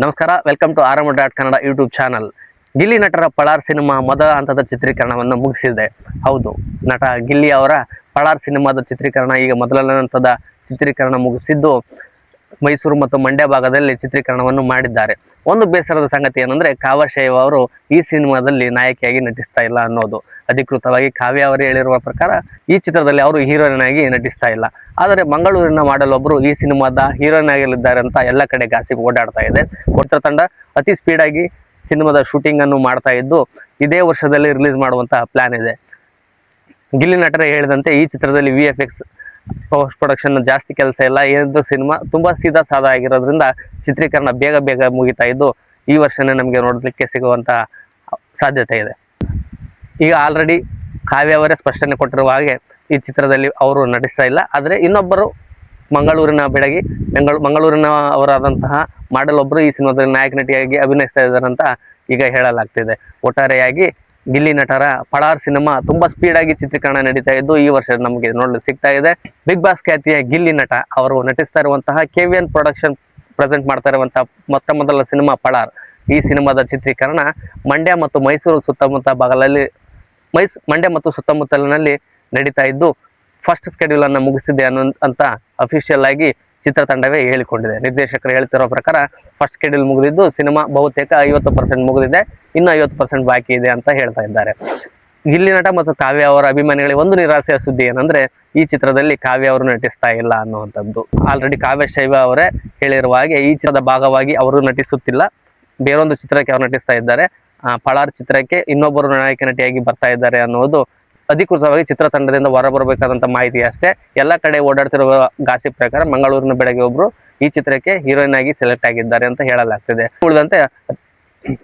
ನಮಸ್ಕಾರ, welcome to ಆರಮ.ಕನ್ನಡ YouTube channel. Gilli ನಟರ ಪಳಾರ್ ಸಿನಿಮಾ ಮೊದಲ ಹಂತದ ಚಿತ್ರೀಕರಣವನ್ನು ಮುಗಿಸಿದೆ. ಹೌದು, ನಟ ಗಿಲ್ಲಿ ಅವರ ಪಳಾರ್ ಸಿನಿಮಾದ ಚಿತ್ರೀಕರಣ ಈಗ ಮೊದಲನೇ ಹಂತದ ಚಿತ್ರೀಕರಣ ಮುಗಿಸಿದ್ದು ಮೈಸೂರು ಮತ್ತು ಮಂಡ್ಯ ಭಾಗದಲ್ಲಿ ಚಿತ್ರೀಕರಣವನ್ನು ಮಾಡಿದ್ದಾರೆ. ಒಂದು ಬೇಸರದ ಸಂಗತಿ ಏನಂದ್ರೆ, ಕಾವ್ಯ ಶೈವ ಅವರು ಈ ಸಿನಿಮಾದಲ್ಲಿ ನಾಯಕಿಯಾಗಿ ನಟಿಸ್ತಾ ಇಲ್ಲ ಅನ್ನೋದು. ಅಧಿಕೃತವಾಗಿ ಕಾವ್ಯ ಅವರು ಹೇಳಿರುವ ಪ್ರಕಾರ ಈ ಚಿತ್ರದಲ್ಲಿ ಅವರು ಹೀರೋಯಿನ್ ಆಗಿ ನಟಿಸ್ತಾ ಇಲ್ಲ. ಆದರೆ ಮಂಗಳೂರಿನ ಮಾಡೆಲ್ ಒಬ್ಬರು ಈ ಸಿನಿಮಾದ ಹೀರೋಯಿನ್ ಆಗಲಿದ್ದಾರೆ ಅಂತ ಎಲ್ಲ ಕಡೆ ಗಾಸಿಪ್ ಓಡಾಡ್ತಾ ಇದೆ. ತಂಡ ಅತಿ ಸ್ಪೀಡಾಗಿ ಸಿನಿಮಾದ ಶೂಟಿಂಗ್ ಅನ್ನು ಮಾಡ್ತಾ ಇದ್ದು ಇದೇ ವರ್ಷದಲ್ಲಿ ರಿಲೀಸ್ ಮಾಡುವಂತಹ ಪ್ಲಾನ್ ಇದೆ. ಗಿಲ್ಲಿ ನಟರೇ ಹೇಳಿದಂತೆ ಈ ಚಿತ್ರದಲ್ಲಿ VFX ಪೋಸ್ಟ್ ಪ್ರೊಡಕ್ಷನ್ ಜಾಸ್ತಿ ಕೆಲಸ ಇಲ್ಲ. ಏನಿದ್ರು ಸಿನಿಮಾ ತುಂಬಾ ಸೀದಾ ಸಾದಾ ಆಗಿರೋದ್ರಿಂದ ಚಿತ್ರೀಕರಣ ಬೇಗ ಮುಗಿತಾ ಇದ್ದು ಈ ವರ್ಷನೇ ನಮಗೆ ನೋಡಲಿಕ್ಕೆ ಸಿಗುವಂತ ಸಾಧ್ಯತೆ ಇದೆ. ಈಗ ಆಲ್ರೆಡಿ ಕಾವ್ಯ ಅವರೇ ಸ್ಪಷ್ಟನೆ ಕೊಟ್ಟಿರುವ ಹಾಗೆ ಈ ಚಿತ್ರದಲ್ಲಿ ಅವರು ನಟಿಸ್ತಾ ಇಲ್ಲ. ಆದರೆ ಇನ್ನೊಬ್ಬರು ಮಂಗಳೂರಿನ ಬೆಡಗಿ ಮಂಗಳೂರಿನ ಅವರಾದಂತಹ ಮಾಡೆಲ್ ಒಬ್ಬರು ಈ ಸಿನಿಮಾದಲ್ಲಿ ನಾಯಕ ನಟಿಯಾಗಿ ಅಭಿನಯಿಸ್ತಾ ಇದ್ದಾರೆ ಅಂತ ಈಗ ಹೇಳಲಾಗ್ತಿದೆ. ಒಟ್ಟಾರೆಯಾಗಿ ಗಿಲ್ಲಿ ನಟರ ಪಳಾರ್ ಸಿನಿಮಾ ತುಂಬಾ ಸ್ಪೀಡ್ ಆಗಿ ಚಿತ್ರೀಕರಣ ನಡೀತಾ ಇದ್ದು ಈ ವರ್ಷ ನಮಗೆ ನೋಡಲು ಸಿಗ್ತಾ ಇದೆ. ಬಿಗ್ ಬಾಸ್ ಖ್ಯಾತಿಯ ಗಿಲ್ಲಿ ನಟ ಅವರು ನಟಿಸ್ತಾ ಇರುವಂತಹ KVN ಪ್ರೊಡಕ್ಷನ್ ಪ್ರೆಸೆಂಟ್ ಮಾಡ್ತಾ ಇರುವಂತಹ ಮೊದಲ ಸಿನಿಮಾ ಪಳಾರ್. ಈ ಸಿನಿಮಾದ ಚಿತ್ರೀಕರಣ ಮಂಡ್ಯ ಮತ್ತು ಮೈಸೂರು ಸುತ್ತಮುತ್ತ ಭಾಗದಲ್ಲಿ ಮಂಡ್ಯ ಮತ್ತು ಸುತ್ತಮುತ್ತಲಿನಲ್ಲಿ ನಡೀತಾ ಇದ್ದು ಫಸ್ಟ್ ಸ್ಕೆಡ್ಯೂಲ್ ಅನ್ನು ಮುಗಿಸಿದೆ ಅಂತ ಅಫಿಷಿಯಲ್ ಆಗಿ ಚಿತ್ರತಂಡವೇ ಹೇಳಿಕೊಂಡಿದೆ. ನಿರ್ದೇಶಕರು ಹೇಳ್ತಿರೋ ಪ್ರಕಾರ ಫಸ್ಟ್ ಸ್ಕೆಡ್ಯೂಲ್ ಮುಗಿದಿದ್ದು ಸಿನಿಮಾ ಬಹುತೇಕ 50% ಮುಗಿದಿದೆ, ಇನ್ನು 50% ಬಾಕಿ ಇದೆ ಅಂತ ಹೇಳ್ತಾ ಇದ್ದಾರೆ. ಗಿಲ್ಲಿ ನಟ ಮತ್ತು ಕಾವ್ಯ ಅವರ ಅಭಿಮಾನಿಗಳಿಗೆ ಒಂದು ನಿರಾಸೆಯ ಸುದ್ದಿ ಏನಂದ್ರೆ, ಈ ಚಿತ್ರದಲ್ಲಿ ಕಾವ್ಯ ಅವರು ನಟಿಸ್ತಾ ಇಲ್ಲ ಅನ್ನುವಂಥದ್ದು. ಆಲ್ರೆಡಿ ಕಾವ್ಯ ಶೈವ ಅವರೇ ಹೇಳಿರುವ ಹಾಗೆ ಈ ಚಿತ್ರದ ಭಾಗವಾಗಿ ಅವರು ನಟಿಸುತ್ತಿಲ್ಲ, ಬೇರೊಂದು ಚಿತ್ರಕ್ಕೆ ಅವರು ನಟಿಸ್ತಾ ಇದ್ದಾರೆ. ಪಳಾರ್ ಚಿತ್ರಕ್ಕೆ ಇನ್ನೊಬ್ಬರು ನಾಯಕ ನಟಿಯಾಗಿ ಬರ್ತಾ ಇದ್ದಾರೆ ಅನ್ನೋದು ಅಧಿಕೃತವಾಗಿ ಚಿತ್ರತಂಡದಿಂದ ಹೊರಬರಬೇಕಾದಂತ ಮಾಹಿತಿ ಅಷ್ಟೇ. ಎಲ್ಲ ಕಡೆ ಓಡಾಡ್ತಿರುವ ಗಾಸಿಪ್ ಪ್ರಕಾರ ಮಂಗಳೂರಿನ ಬೆಳಗ್ಗೆ ಒಬ್ರು ಈ ಚಿತ್ರಕ್ಕೆ ಹೀರೋಯಿನ್ ಆಗಿ ಸೆಲೆಕ್ಟ್ ಆಗಿದ್ದಾರೆ ಅಂತ ಹೇಳಲಾಗ್ತಿದೆ. ಉಳಿದಂತೆ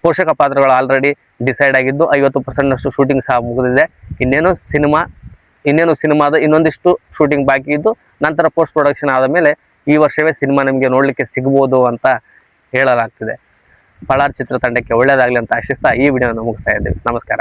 ಪೋಷಕ ಪಾತ್ರಗಳು ಆಲ್ರೆಡಿ ಡಿಸೈಡ್ ಆಗಿದ್ದು 50% ಶೂಟಿಂಗ್ ಸಹ ಮುಗಿದಿದೆ. ಇನ್ನೇನು ಸಿನಿಮಾದ ಇನ್ನೊಂದಿಷ್ಟು ಶೂಟಿಂಗ್ ಬಾಕಿ ಇದ್ದು ನಂತರ ಪೋಸ್ಟ್ ಪ್ರೊಡಕ್ಷನ್ ಆದ ಮೇಲೆ ಈ ವರ್ಷವೇ ಸಿನಿಮಾ ನಮಗೆ ನೋಡ್ಲಿಕ್ಕೆ ಸಿಗ್ಬೋದು ಅಂತ ಹೇಳಲಾಗ್ತಿದೆ. ಪಳಾರ್ ಚಿತ್ರತಂಡಕ್ಕೆ ಒಳ್ಳೆಯದಾಗಲಿ ಅಂತ ಆಶಿಸ್ತಾ ಈ ವಿಡಿಯೋನ ಮುಗಿಸ್ತಾ ಇದ್ದೀವಿ. ನಮಸ್ಕಾರ.